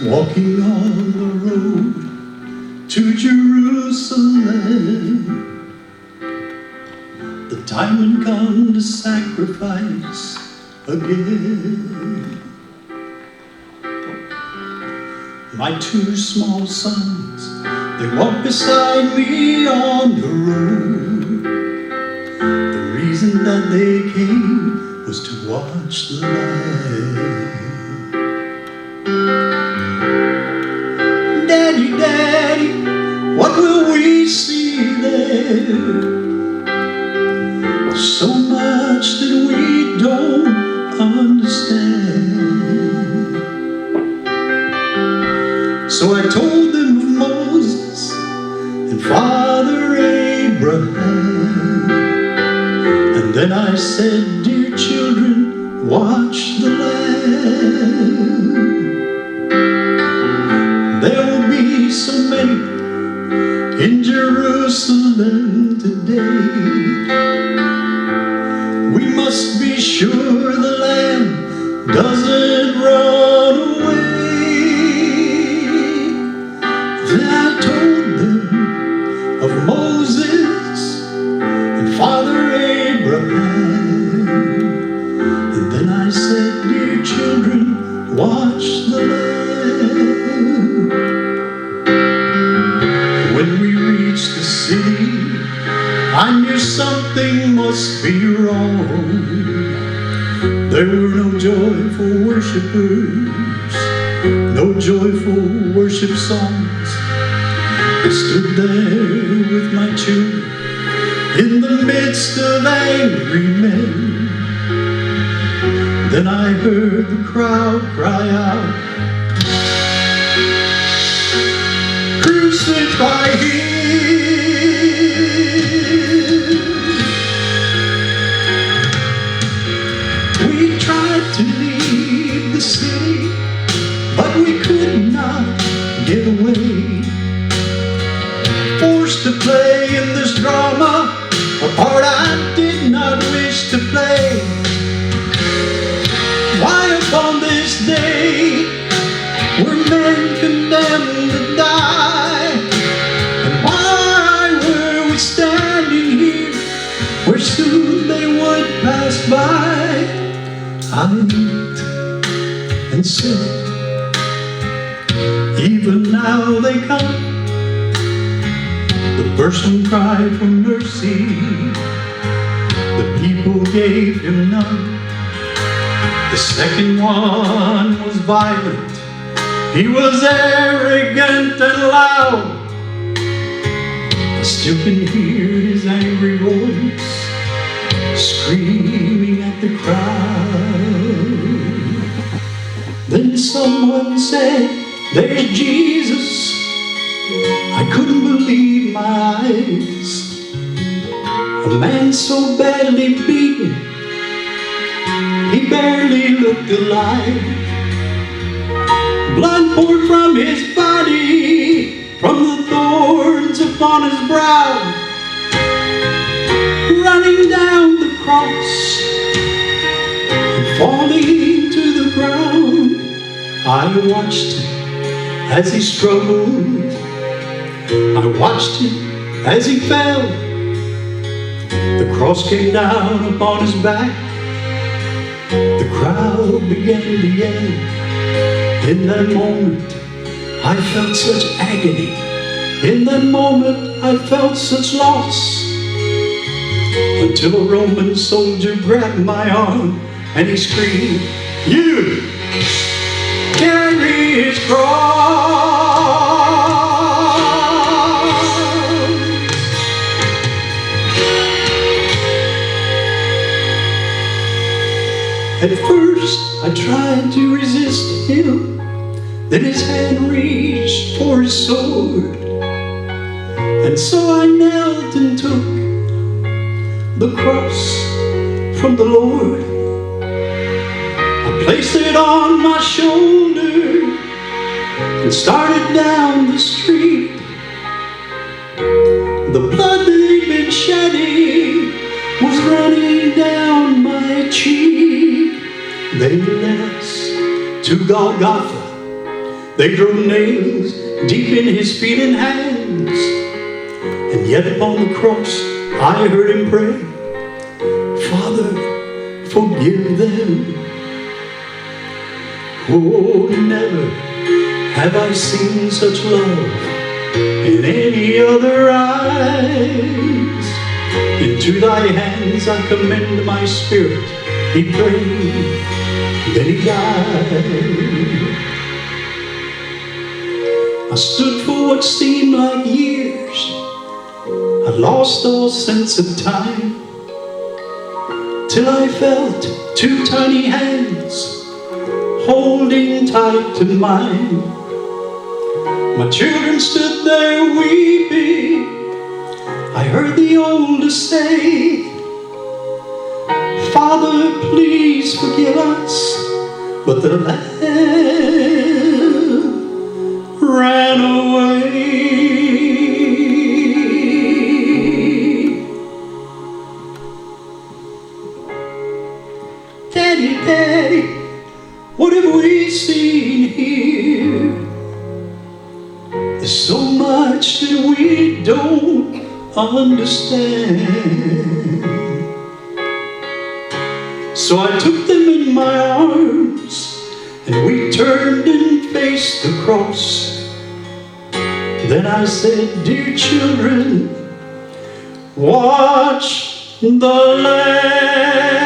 walking on the road to Jerusalem. The time had come to sacrifice again. My two small sons, they walked beside me on the road. The reason that they came was to watch the Lamb. Daddy, Daddy, what will we see there? So much that we don't understand. So I told them of Moses and Father Abraham. And then I said, dear children, watch the Lamb. There will be so many in Jerusalem today. We must be sure the Lamb doesn't run away. Then I told them of Moses and Father Abraham. And then I said, dear children, watch the Lamb. When we reached the city, I knew something must be wrong. There were no joyful worshipers, no joyful worship songs. I stood there with my children in the midst of angry men. Then I heard the crowd cry out, crucify him. We tried to leave the city, but we could not get away. Forced to play in this drama, a part I did not wish to play. Why upon this day were men condemned to die? And why were we standing here where soon they would pass by? I looked and said, even now they come. The first one cried for mercy, the people gave him none. The second one was violent, he was arrogant and loud. I still can hear his angry voice screaming at the crowd. Then someone said, there's Jesus. I couldn't believe my eyes. A man so badly beaten, he barely looked alive. Blood poured from his body, from the thorns upon his brow, running down the cross and falling to the ground. I watched him as he struggled, I watched him as he fell. The cross came down upon his back, the crowd began to yell. In that moment I felt such agony. In that moment I felt such loss, until a Roman soldier grabbed my arm and he screamed, you carry his cross. At first I tried to resist him, then his hand reached for his sword, and so I knelt and took the cross from the Lord. I placed it on my shoulder and started down the street. The blood that he'd been shedding was running down my cheek. They led us to Golgotha, They drove nails deep in his feet and hands, and yet upon the cross I heard him pray, Father, forgive them. Oh, never have I seen such love in any other eyes. Into thy hands I commend my spirit, he prayed, then he died. I stood for what seemed like years. I lost all sense of time, till I felt two tiny hands holding tight to mine. My children stood there weeping. I heard the oldest say, Father, please forgive us. But the lamb ran away. Daddy, Daddy, what have we seen here? There's so much that we don't understand. So I took them in my arms, and we turned and faced the cross. Then I said, dear children, watch the Lamb.